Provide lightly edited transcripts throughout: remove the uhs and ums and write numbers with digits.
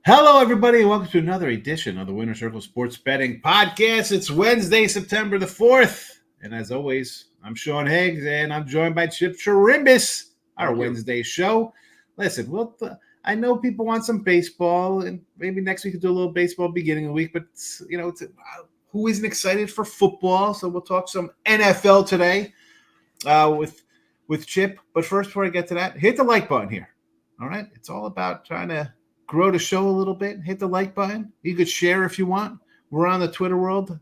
Hello, everybody, and welcome to another edition of the Winner Circle Sports Betting Podcast. It's Wednesday, September the 4th. And as always, I'm Sean Higgs, and I'm joined by Chip Chirimbes, our Wednesday show. Listen, I know people want some baseball, and maybe next week we'll do a little baseball beginning of the week, but, who isn't excited for football? So we'll talk some NFL today with Chip. But first, before I get to that, hit the like button here. All right? It's all about trying to grow the show a little bit. Hit the like button. You could share if you want. We're on the Twitter world,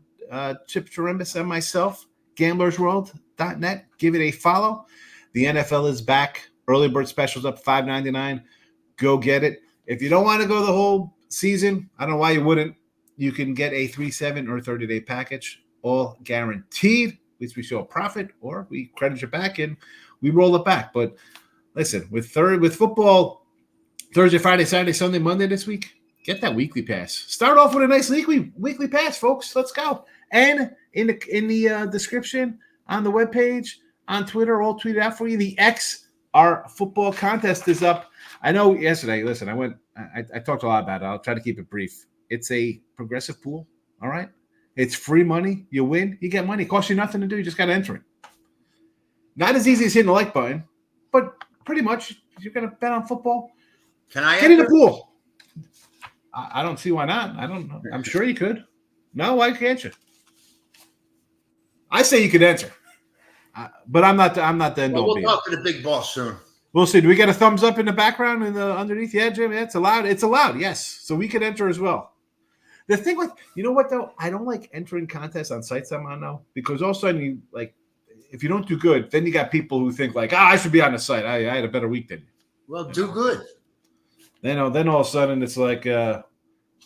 Chip Chirimbes and myself, gamblersworld.net. Give it a follow. The NFL is back. Early bird specials up $5.99. Go get it. If you don't want to go the whole season, I don't know why you wouldn't. You can get a 3-7 or 30-day package, all guaranteed. At least we show a profit, or we credit you back and we roll it back. But listen, with football Thursday, Friday, Saturday, Sunday, Monday this week, get that weekly pass. Start off with a nice weekly pass, folks. Let's go. And in the description on the webpage, on Twitter, all tweeted out for you. The X, our football contest is up. I know yesterday, listen, I talked a lot about it. I'll try to keep it brief. It's a progressive pool, all right? It's free money. You win, you get money. It costs you nothing to do. You just got to enter it. Not as easy as hitting the like button, but pretty much you're going to bet on football. Can I get in the pool? I don't see why not. I don't know. I'm sure you could. No, why can't you? I say you could enter, but I'm not the end all. We'll talk to the big boss soon. We'll see. Do we get a thumbs up in the background and underneath? Yeah, Jim. Yeah, it's allowed. It's allowed. Yes, so we could enter as well. The thing with you know what though, I don't like entering contests on sites I'm on now because all of a sudden you like if you don't do good, then you got people who think like, I should be on the site. I had a better week than you. Well, do good. Then all of a sudden it's like, all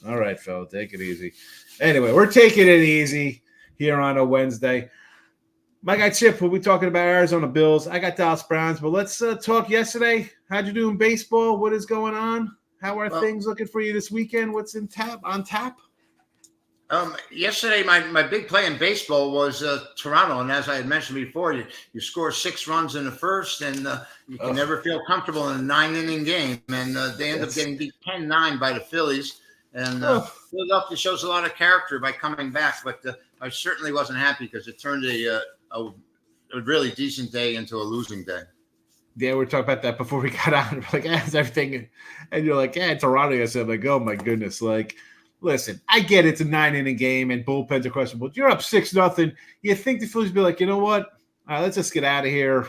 right, fella, take it easy. Anyway, we're taking it easy here on a Wednesday. My guy Chip, we'll be talking about Arizona Bills. I got Dallas Browns, but let's talk yesterday. How'd you do in baseball? What is going on? How are things looking for you this weekend? What's on tap? Yesterday, my big play in baseball was Toronto, and as I had mentioned before, you score 6 runs in the first, and you can never feel comfortable in a 9-inning game, and they end up getting beat 10-9 by the Phillies, and Philadelphia shows a lot of character by coming back, but I certainly wasn't happy because it turned a really decent day into a losing day. Yeah, we were talking about that before we got on. We're like, it's everything, and you're like, Toronto. I said, like, oh my goodness, like. Listen, I get it's a 9-inning game and bullpens are questionable. You're up 6-0. You think the Phillies be like, you know what? All right, let's just get out of here.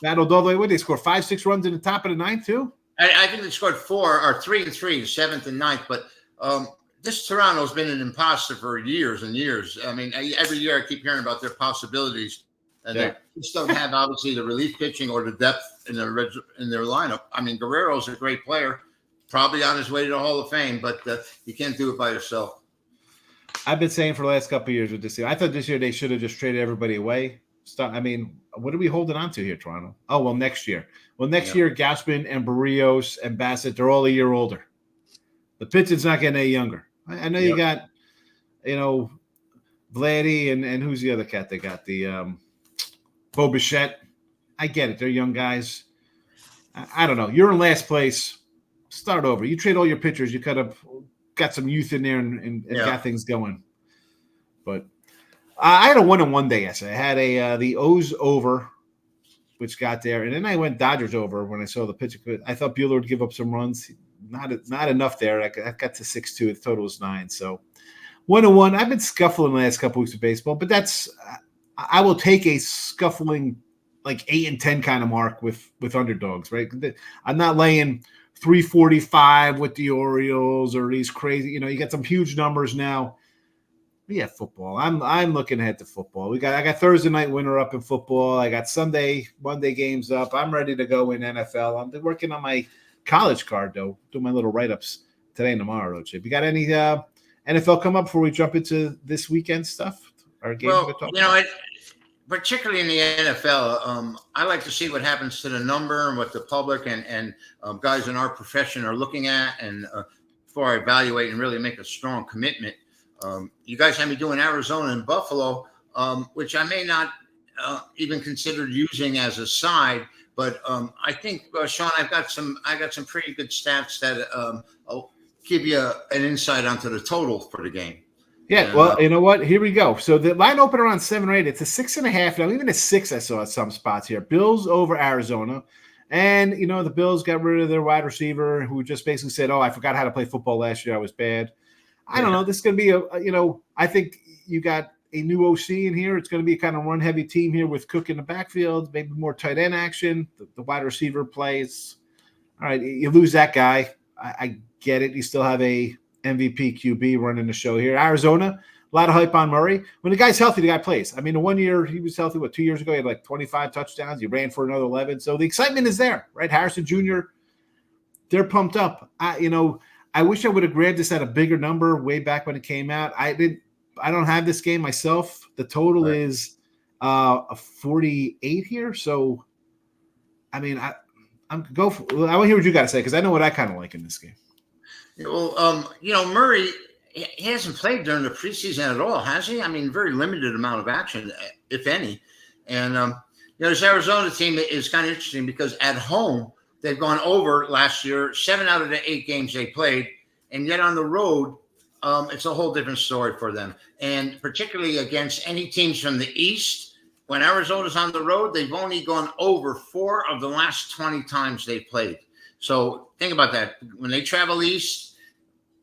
Battled all the way. What did they score? 5-6 runs in the top of the ninth too? I think they scored 3 and 3, the 7th and 9th. But this Toronto's been an imposter for years and years. I mean, every year I keep hearing about their possibilities, and they just don't have obviously the relief pitching or the depth in their lineup. I mean, Guerrero's a great player. Probably on his way to the Hall of Fame, but you can't do it by yourself. I've been saying for the last couple of years with this year, I thought this year they should have just traded everybody away. I mean, what are we holding on to here, Toronto? Oh, well, next year. Well, next year, Gausman and Barrios and Bassett, they're all a year older. The pitching's not getting any younger. I know you got, Vladdy and who's the other cat they got? The Bo Bichette. I get it. They're young guys. I don't know. You're in last place. Start over. You trade all your pitchers. You could have got some youth in there and got things going. But I had a 1-on-1 day yesterday. I had the O's over, which got there, and then I went Dodgers over when I saw the pitcher. I thought Buehler would give up some runs. Not enough there. I got to 6-2. The total was 9. So 1-on-1. I've been scuffling the last couple weeks of baseball, but I will take a scuffling like 8-10 kind of mark with underdogs. Right? I'm not laying 345 with the Orioles or these crazy, you got some huge numbers now. But yeah, football. I'm looking ahead to football. I got Thursday night winner up in football. I got Monday games up. I'm ready to go in NFL. I'm working on my college card though. Do my little write-ups today and tomorrow, Chip. You got any NFL come up before we jump into this weekend stuff? Our game particularly in the NFL, I like to see what happens to the number and what the public and guys in our profession are looking at, and before I evaluate and really make a strong commitment. You guys have me doing Arizona and Buffalo, which I may not even consider using as a side, But I think, Sean, I got some pretty good stats that I'll give you an insight onto the total for the game. Yeah, well, you know what? Here we go. So the line opened around 7 or 8. It's a 6.5 now. Even a 6 I saw at some spots here. Bills over Arizona. And, the Bills got rid of their wide receiver who just basically said, I forgot how to play football last year. I was bad. I don't know. This is going to be I think you got a new OC in here. It's going to be a kind of run-heavy team here with Cook in the backfield, maybe more tight end action. The wide receiver plays. All right, you lose that guy. I get it. You still have a MVP QB running the show here. Arizona, a lot of hype on Murray. When the guy's healthy, the guy plays. I mean, the 1 year he was healthy, 2 years ago, he had like 25 touchdowns. He ran for another 11. So the excitement is there, right? Harrison Jr., they're pumped up. I wish I would have grabbed this at a bigger number way back when it came out. I don't have this game myself. The total is a 48 here. So, I mean, I want to hear what you got to say because I know what I kind of like in this game. Well, Murray, he hasn't played during the preseason at all, has he? I mean, very limited amount of action, if any. And, this Arizona team is kind of interesting because at home, they've gone over last year, 7 out of the 8 games they played. And yet on the road, it's a whole different story for them. And particularly against any teams from the East, when Arizona's on the road, they've only gone over 4 of the last 20 times they played. So think about that. When they travel east,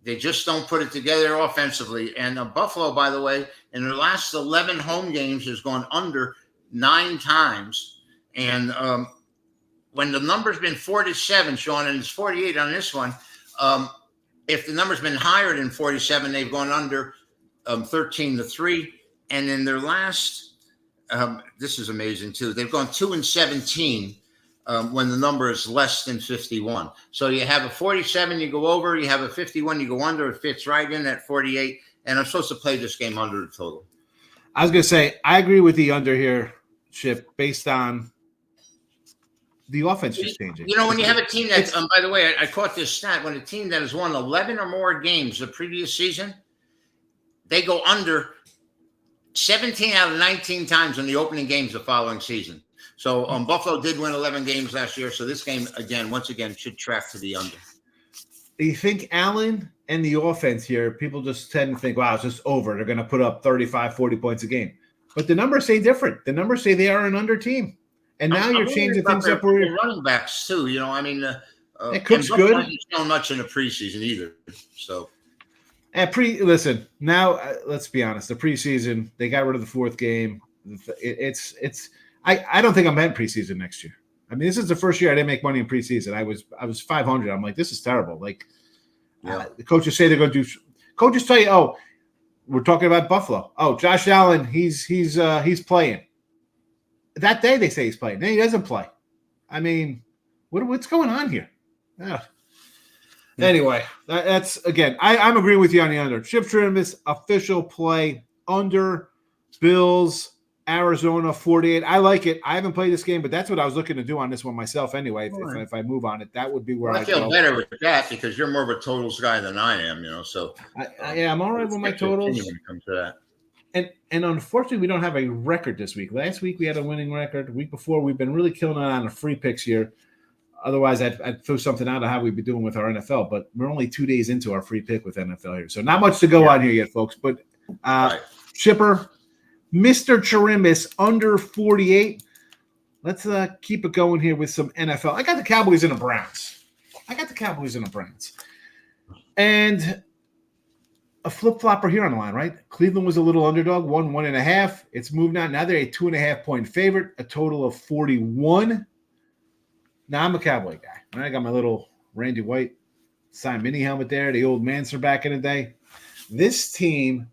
they just don't put it together offensively. And Buffalo, by the way, in their last 11 home games has gone under 9 times. And when the number's been 47, Sean, and it's 48 on this one, if the number's been higher than 47, they've gone under 13-3. And in their last, this is amazing too, they've gone 2-17. When the number is less than 51. So you have a 47, you go over, you have a 51, you go under, it fits right in at 48. And I'm supposed to play this game under the total. I was going to say, I agree with the under here, Chip, based on the offense just changing. When you have a team that, by the way, I caught this stat, when a team that has won 11 or more games the previous season, they go under 17 out of 19 times in the opening games the following season. So Buffalo did win 11 games last year. So this game, once again, should track to the under. Do you think Allen and the offense here, people just tend to think, wow, it's just over. They're going to put up 35, 40 points a game. But the numbers say different. The numbers say they are an under team. And now you're changing things up. Where running backs, too. Cook's good. Hasn't shown much in the preseason either. So. Listen, now let's be honest. The preseason, they got rid of the 4th game. I don't think I'm at preseason next year. I mean, this is the first year I didn't make money in preseason. I was 500. I'm like, this is terrible. Like, the coaches say they're going to do. Coaches tell you, we're talking about Buffalo. Oh, Josh Allen, he's playing. That day they say he's playing. Then he doesn't play. I mean, what's going on here? Anyway, that's again. I'm agreeing with you on the under. Chip Chirimbes official play under Bills. Arizona 48. I like it. I haven't played this game, but that's what I was looking to do on this one myself anyway. If I move on it, that would be where I feel better with that because you're more of a totals guy than I am, So I'm all right with my totals. When it comes to that. And unfortunately, we don't have a record this week. Last week we had a winning record. The week before we've been really killing it on the free picks here. Otherwise, I'd throw something out of how we'd be doing with our NFL. But we're only 2 days into our free pick with NFL here, so not much to go on here yet, folks. But Chipper. Mr. Chirimbes under 48. Let's keep it going here with some NFL. I got the Cowboys and the Browns. And a flip-flopper here on the line, right? Cleveland was a little underdog, 1.5. It's moved now. Now they're a 2.5-point favorite, a total of 41. Now I'm a Cowboy guy. I got my little Randy White signed mini helmet there, the old Manser back in the day. This team,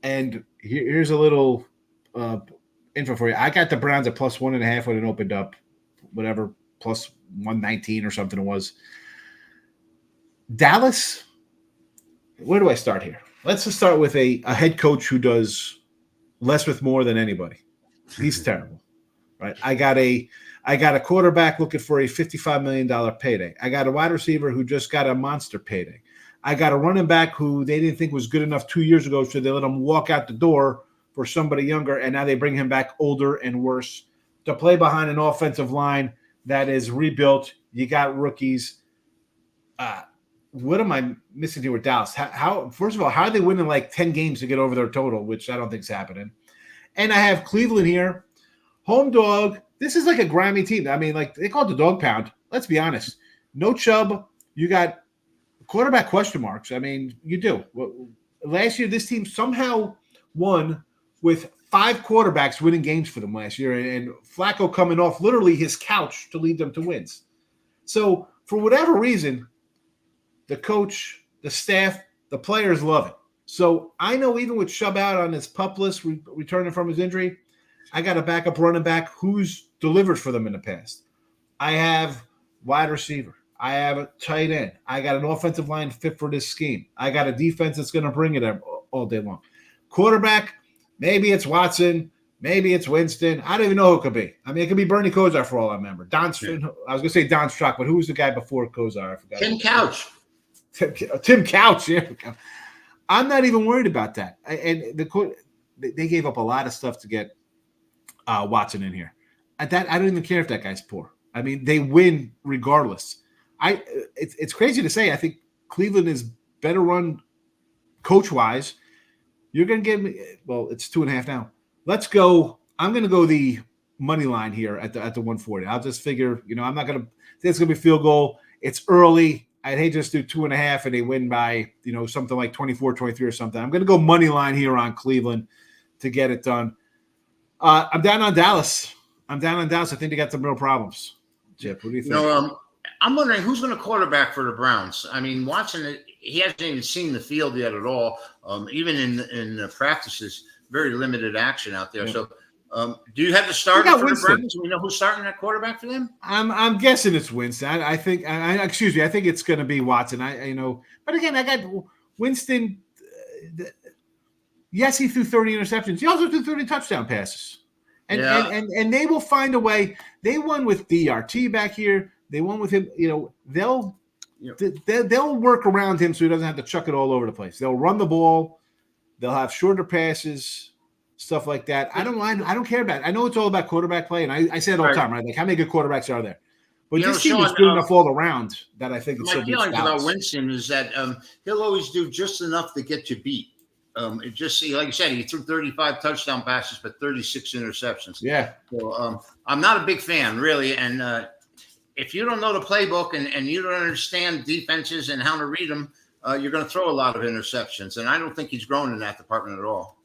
and here's a little info for you. I got the Browns at plus 1.5 when it opened up, whatever, plus 119 or something it was. Dallas, where do I start here? Let's just start with a head coach who does less with more than anybody. He's terrible, right? I got a quarterback looking for a $55 million payday. I got a wide receiver who just got a monster payday. I got a running back who they didn't think was good enough 2 years ago, so they let him walk out the door for somebody younger, and now they bring him back older and worse to play behind an offensive line that is rebuilt. You got rookies. What am I missing here with Dallas? How first of all, how are they winning like 10 games to get over their total, which I don't think is happening? And I have Cleveland here, home dog. This is like a grimy team. I mean, like they call it the dog pound. Let's be honest. No Chubb. You got quarterback question marks. I mean, you do. Last year, this team somehow won with 5 quarterbacks winning games for them last year, and Flacco coming off literally his couch to lead them to wins. So for whatever reason, the coach, the staff, the players love it. So I know even with Chubb out on his PUP list, returning from his injury, I got a backup running back who's delivered for them in the past. I have wide receiver. I have a tight end. I got an offensive line fit for this scheme. I got a defense that's going to bring it all day long. Quarterback, maybe it's Watson. Maybe it's Winston. I don't even know who it could be. I mean, it could be Bernie Kosar for all I remember. I was going to say Don Strock, but who was the guy before Kosar? I forgot. Tim Couch. Tim Couch. Yeah. I'm not even worried about that. And they gave up a lot of stuff to get Watson in here. I don't even care if that guy's poor. I mean, they win regardless. It's crazy to say. I think Cleveland is better run coach-wise. You're going to give me – well, it's 2.5 now. Let's go – I'm going to go the money line here at the 140. I'll just figure, I'm not going to – it's going to be a field goal. It's early. I'd hate to just do 2.5 and they win by, something like 24-23 or something. I'm going to go money line here on Cleveland to get it done. I'm down on Dallas. I think they got some real problems. Chip, what do you think? I'm wondering who's going to quarterback for the Browns. I mean, Watson, he hasn't even seen the field yet at all. Even in practices, very limited action out there. Yeah. So, do you have the starter for Winston. The Browns? Do we know who's starting at quarterback for them? I'm guessing it's Winston. I think it's going to be Watson. But again, I got Winston. Yes, he threw 30 interceptions. He also threw 30 touchdown passes. And they will find a way. They won with DRT back here. They won with him. They'll work around him so he doesn't have to chuck it all over the place. They'll run the ball. They'll have shorter passes, stuff like that. I don't mind. I don't care about it. I know it's all about quarterback play, and I say it all the time, right? Like, how many good quarterbers are there? But this team is good enough all around that I think it's my feelings about Winston is that he'll always do just enough to get you beat. Like you said, he threw 35 touchdown passes, but 36 interceptions. Yeah. So I'm not a big fan, really. And if you don't know the playbook and you don't understand defenses and how to read them, you're going to throw a lot of interceptions. And I don't think he's grown in that department at all.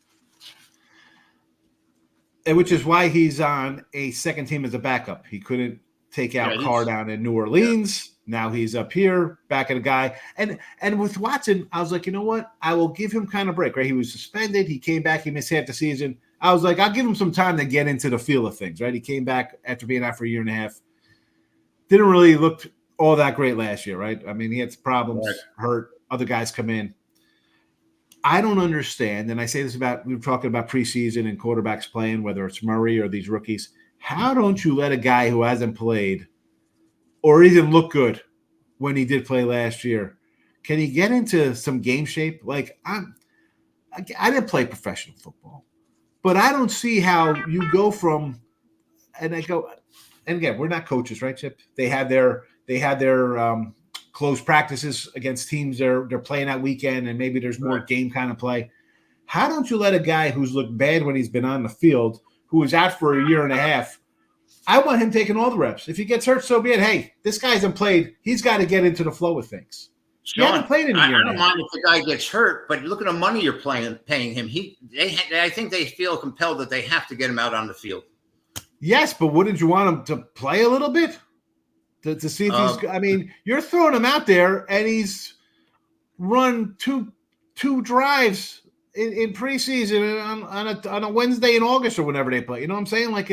And which is why he's on a second team as a backup. He couldn't take out Carr down in New Orleans. Yeah. Now he's up here, back at a guy. And with Watson, I was like, you know what? I will give him kind of break, right? He was suspended. He came back. He missed half the season. I was like, I'll give him some time to get into the feel of things, right? He came back after being out for a year and a half. Didn't really look all that great last year, right? I mean, he had some problems, hurt. Other guys come in. I don't understand, and I say this we were talking about preseason and quarterbacks playing, whether it's Murray or these rookies. How don't you let a guy who hasn't played or even look good when he did play last year? Can he get into some game shape? Like, I didn't play professional football, but I don't see how you go from – and again, we're not coaches, right, Chip? They had their close practices against teams they're playing that weekend, and maybe there's more game kind of play. How don't you let a guy who's looked bad when he's been on the field, who was out for a year and a half, I want him taking all the reps. If he gets hurt, so be it. Hey, this guy hasn't played. He's got to get into the flow of things. He hasn't played in a year. I don't mind if the guy gets hurt, but look at the money you're paying him. I think they feel compelled that they have to get him out on the field. Yes, but wouldn't you want him to play a little bit to see if he's? I mean, you're throwing him out there, and he's run two drives in preseason on a Wednesday in August or whenever they play. You know what I'm saying? Like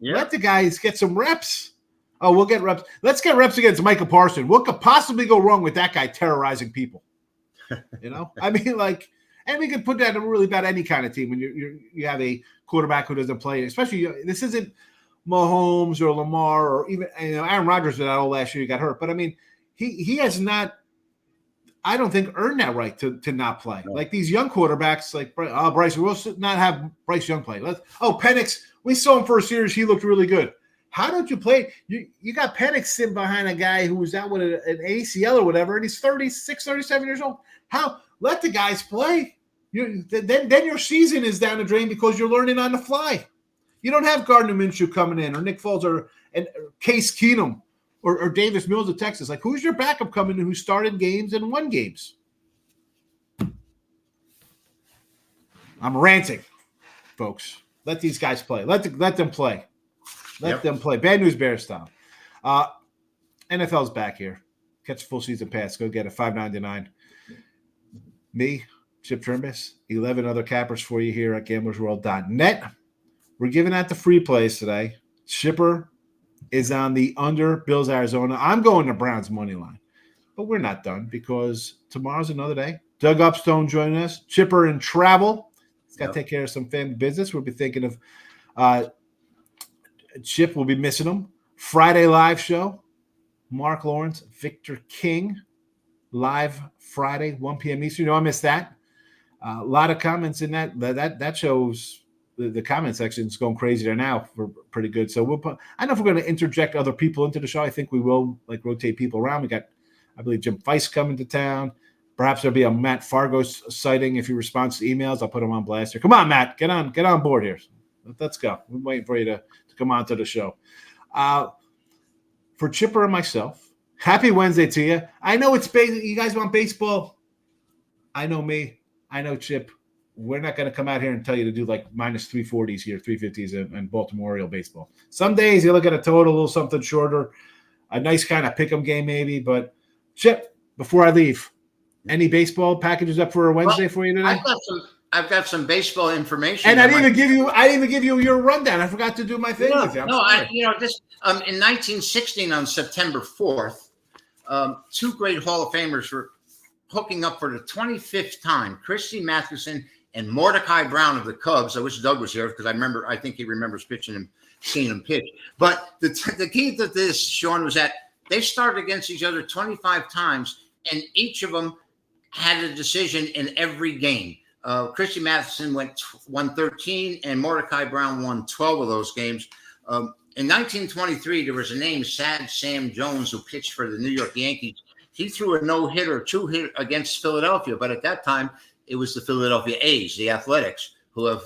let the guys get some reps. Oh, we'll get reps. Let's get reps against Micah Parsons. What could possibly go wrong with that guy terrorizing people? I mean, and we could put that really about any kind of team when you have a quarterback who doesn't play. Especially, this isn't Mahomes or Lamar or even Aaron Rodgers did that all last year. He got hurt, but I mean, he has not. I don't think earned that right to not play. No. Like these young quarterbacks, like Bryce, we'll not have Bryce Young play. Penix, we saw him for a series. He looked really good. How don't you play? You got Penix sitting behind a guy who was out with an ACL or whatever, and he's 36, 37 years old. Let the guys play. Then your season is down the drain because you're learning on the fly. You don't have Gardner Minshew coming in, or Nick Foles, or Case Keenum, or Davis Mills of Texas. Like, who's your backup coming in who started games and won games? I'm ranting, folks. Let these guys play. Let them play. Let them play. Bad news bear style. NFL's back here. Catch a full season pass. Go get it. $5.99. Me, Chip Chirimbes, 11 other cappers for you here at gamblersworld.net. We're giving out the free plays today. Chipper is on the under Bills, Arizona. I'm going to Browns money line. But we're not done because tomorrow's another day. Doug Upstone joining us. Chipper in travel. He's got to take care of some family business. We'll be thinking of Chip. Will be missing him. Friday live show. Marc Lawrence, Victor King. Live Friday, 1 p.m. Eastern. I missed that. A lot of comments in that shows the comment section is going crazy there now. We're pretty good. So I don't know if we're going to interject other people into the show. I think we will rotate people around. We got, I believe, Jim Feist coming to town. Perhaps there'll be a Matt Fargo sighting if he responds to emails. I'll put him on blast here. Come on, Matt, get on board here. Let's go. We're waiting for you to come on to the show. For Chipper and myself, happy Wednesday to you. I know it's you guys want baseball. I know me. I know Chip. We're not going to come out here and tell you to do like minus 340s here, 350s and Baltimore Oriole baseball. Some days you look at a total, a little something shorter, a nice kind of pick 'em game maybe. But Chip, before I leave, any baseball packages up for a Wednesday for you today? I've got some baseball information. And I didn't even give you your rundown. I forgot to do my thing with you. In 1916 on September 4th, two great Hall of Famers were hooking up for the 25th time. Christy Mathewson and Mordecai Brown of the Cubs. I wish Doug was here because I think he remembers seeing him pitch. But the key to this, Sean, was that they started against each other 25 times, and each of them had a decision in every game. Christy Mathewson won 13, and Mordecai Brown won 12 of those games. In 1923, there was a name, Sad Sam Jones, who pitched for the New York Yankees. He threw a no-hitter, two-hit against Philadelphia, but at that time, it was the Philadelphia A's, the Athletics, who have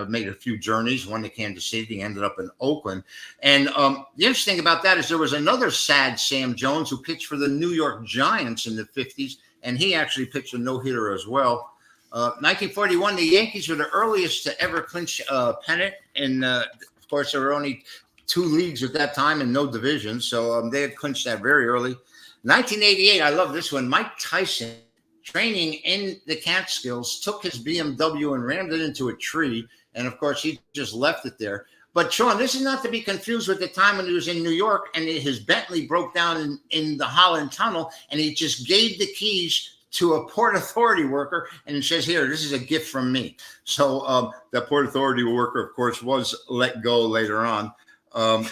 made a few journeys, one to Kansas City, ended up in Oakland. And the interesting thing about that is there was another Sad Sam Jones who pitched for the New York Giants in the 50s, and he actually pitched a no-hitter as well. 1941, the Yankees were the earliest to ever clinch a pennant, and of course, there were only two leagues at that time and no divisions, so they had clinched that very early. 1988, I love this one. Mike Tyson, training in the Catskills, took his BMW and rammed it into a tree, and of course, he just left it there. But Sean, this is not to be confused with the time when he was in New York and his Bentley broke down in the Holland Tunnel, and he just gave the keys to a Port Authority worker, and it says here, this is a gift from me. So the Port Authority worker, of course, was let go later on. In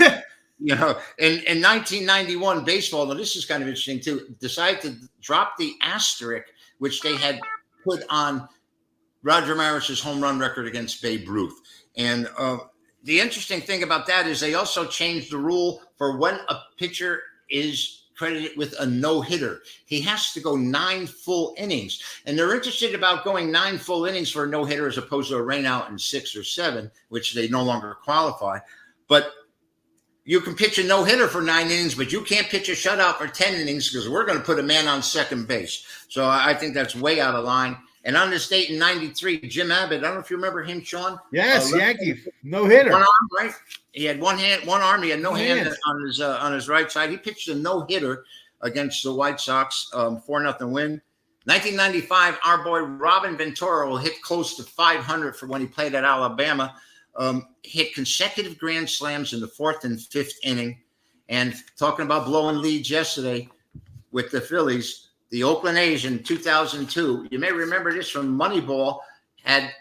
1991, baseball, now this is kind of interesting too, decided to drop the asterisk, which they had put on Roger Maris's home run record against Babe Ruth. And the interesting thing about that is they also changed the rule for when a pitcher is credited with a no-hitter. He has to go 9 full innings. And they're interested about going 9 full innings for a no-hitter as opposed to a rainout in 6 or 7, which they no longer qualify. But you can pitch a no-hitter for 9 innings, but you can't pitch a shutout for 10 innings because we're going to put a man on second base. So I think that's way out of line. And on this date in 93, Jim Abbott, I don't know if you remember him, Sean. Yes, Yankee, no-hitter. One arm, right? He had one arm. He had no hand on his right side. He pitched a no-hitter against the White Sox, 4-0 win. 1995, our boy Robin Ventura will hit close to 500 for when he played at Alabama. Hit consecutive grand slams in the 4th and 5th inning. And talking about blowing leads yesterday with the Phillies, the Oakland A's in 2002, you may remember this from Moneyball, had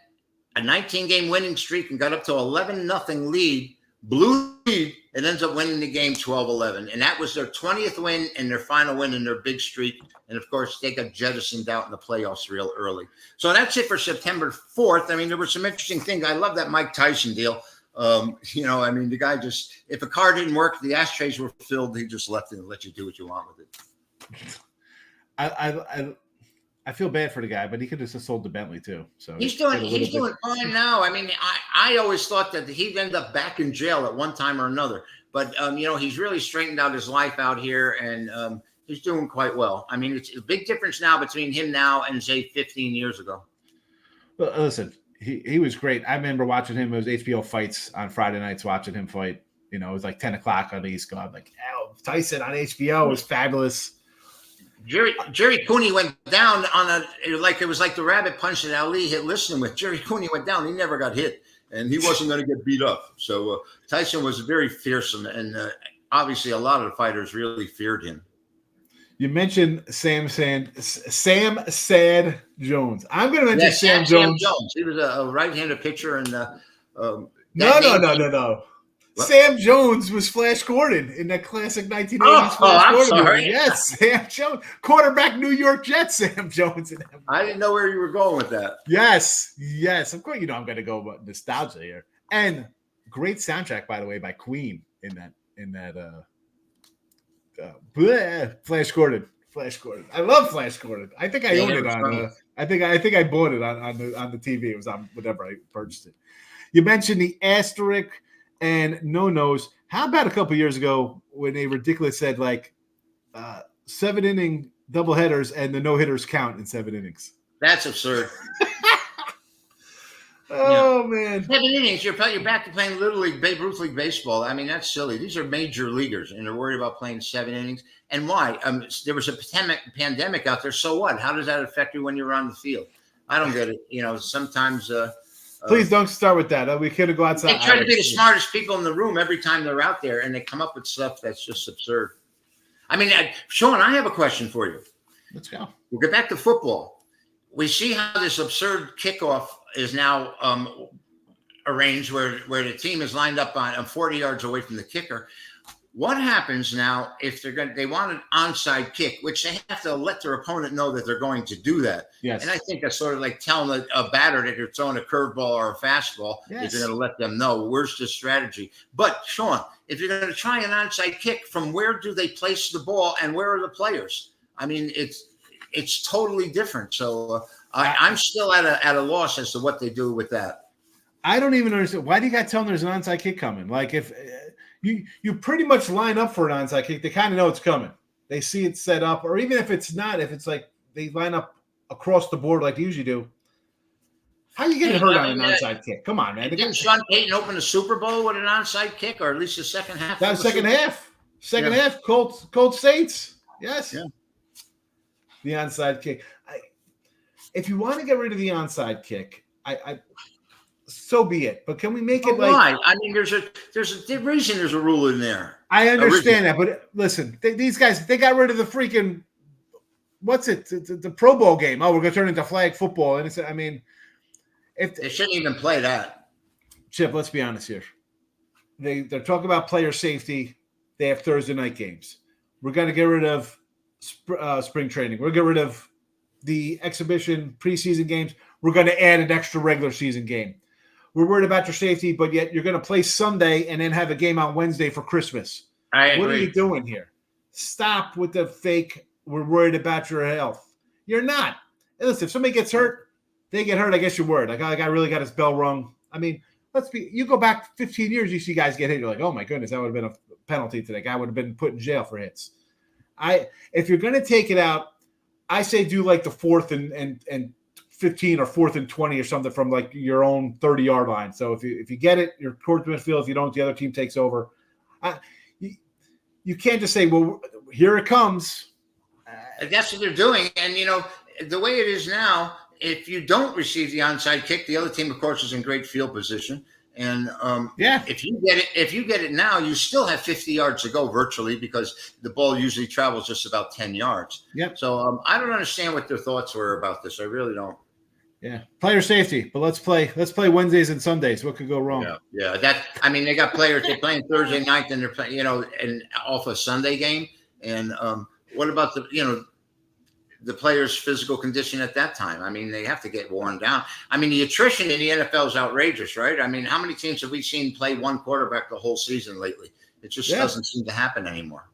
a 19-game winning streak and got up to 11-0 lead, blew lead, and ends up winning the game 12-11. And that was their 20th win and their final win in their big streak. And, of course, they got jettisoned out in the playoffs real early. So that's it for September 4th. I mean, there were some interesting things. I love that Mike Tyson deal. I mean, the guy just, if a car didn't work, the ashtrays were filled, he just left it and let you do what you want with it. I feel bad for the guy, but he could have just sold the Bentley too. So he's doing fine now. I mean, I always thought that he'd end up back in jail at one time or another, but he's really straightened out his life out here, and he's doing quite well. I mean, it's a big difference now between him now and say 15 years ago. Well, listen, he was great. I remember watching him. It was HBO fights on Friday nights, watching him fight. It was like 10 o'clock on the East Coast. I'm like, Tyson on HBO was fabulous. Jerry Cooney went down it was like the rabbit punch that Ali hit listening with. Jerry Cooney went down. He never got hit, and he wasn't going to get beat up. So Tyson was very fearsome, and obviously a lot of the fighters really feared him. You mentioned Sam Sad Jones. I'm going to mention Sam Jones. He was a right-handed pitcher, and No. What? Sam Jones was Flash Gordon in that classic 1980s Flash Gordon movie. Yes, Sam Jones, quarterback New York Jets. Sam Jones. I didn't know where you were going with that. Yes. Of course, I'm going to go with nostalgia here, and great soundtrack, by the way, by Queen in that. Flash Gordon. I love Flash Gordon. I think I own it on. I think I bought it on the TV. It was on whatever I purchased it. You mentioned the asterisk and no-nos. How about a couple years ago when they ridiculous said 7-inning doubleheaders and the no-hitters count in 7 innings? That's absurd. Man. 7 innings, you're back to playing Little League, Babe Ruth League baseball. I mean, that's silly. These are major leaguers, and they're worried about playing 7 innings. And why? There was a pandemic out there. So what? How does that affect you when you're on the field? I don't get it. Sometimes please don't start with that. We could go outside. They try to be the smartest people in the room every time they're out there, and they come up with stuff that's just absurd. I mean, Sean, I have a question for you. Let's go. We'll get back to football. We see how this absurd kickoff is now arranged, where the team is lined up on 40 yards away from the kicker. What happens now if they want an onside kick, which they have to let their opponent know that they're going to do that? Yes. And I think that's sort of like telling a batter that you're throwing a curveball or a fastball. Yes. You're going to let them know where's the strategy. But Sean, if you're going to try an onside kick, from where do they place the ball and where are the players? I mean, it's totally different. So I'm still at a loss as to what they do with that. I don't even understand. Why do you got to tell them there's an onside kick coming? Like if you pretty much line up for an onside kick, they kind of know it's coming. They see it set up, or even if it's not, if it's like they line up across the board like they usually do. How are you getting hurt on an onside kick? Come on, man. Didn't Sean Payton open the Super Bowl with an onside kick, or at least the second half? That was second half. Second half, Colts Saints. Yes. Yeah. The onside kick. If you want to get rid of the onside kick, so be it. But can we make it like? Why? I mean, there's a reason there's a rule in there. I understand that, but listen, these guys, they got rid of the freaking what's it? The Pro Bowl game. Oh, we're gonna turn it into flag football, and if they shouldn't even play that. Chip, let's be honest here. They're talking about player safety. They have Thursday night games. We're gonna get rid of spring training. We're gonna get rid of the exhibition preseason games. We're going to add an extra regular season game. We're worried about your safety, but yet you're going to play Sunday and then have a game on Wednesday for Christmas. What are you doing here? Stop with the fake, we're worried about your health. You're not. And listen, if somebody gets hurt, they get hurt, I guess you're worried. Like, oh, guy really got his bell rung. I mean, you go back 15 years, you see guys get hit. You're like, oh my goodness, that would have been a penalty today. Guy would have been put in jail for hits. If you're going to take it out, I say do like the 4th and 15 or 4th and 20 or something from like your own 30-yard line. So if you get it, you're towards midfield. If you don't, the other team takes over. You can't just say, well, here it comes. That's what they're doing. And, the way it is now, if you don't receive the onside kick, the other team, of course, is in great field position. And if you get it now, you still have 50 yards to go virtually, because the ball usually travels just about 10 yards. Yep. So I don't understand what their thoughts were about this. I really don't. Yeah, player safety. But let's play Wednesdays and Sundays. What could go wrong? Yeah. They got players. They're playing Thursday night, and they're playing, and off a Sunday game. And what about the players' physical condition at that time. I mean, they have to get worn down. I mean, the attrition in the NFL is outrageous, right? I mean, how many teams have we seen play one quarterback the whole season lately? It just doesn't seem to happen anymore.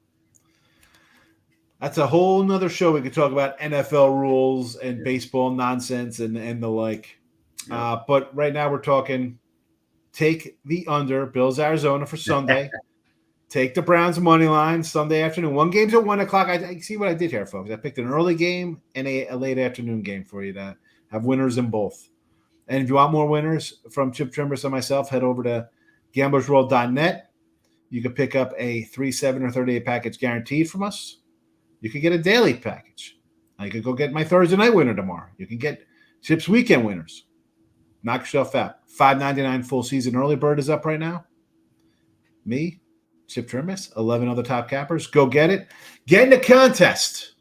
That's a whole nother show. We could talk about NFL rules and baseball nonsense and the like. Yeah. But right now we're talking take the under, Bills, Arizona for Sunday. Take the Browns money line Sunday afternoon. One game's at 1 o'clock. I see what I did here, folks. I picked an early game and a late afternoon game for you to have winners in both. And if you want more winners from Chip Chirimbes and myself, head over to gamblersworld.net. You can pick up a 3, 7, or 38 package guaranteed from us. You could get a daily package. You could go get my Thursday night winner tomorrow. You can get Chip's weekend winners. Knock yourself out. $5.99 full season early bird is up right now. Me, Chip Chirimbes, 11 other top cappers. Go get it. Get in the contest.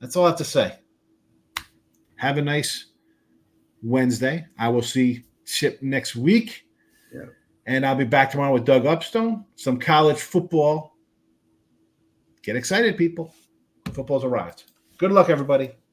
That's all I have to say. Have a nice Wednesday. I will see Chip next week. Yeah. And I'll be back tomorrow with Doug Upstone. Some college football. Get excited, people. Football's arrived. Good luck, everybody.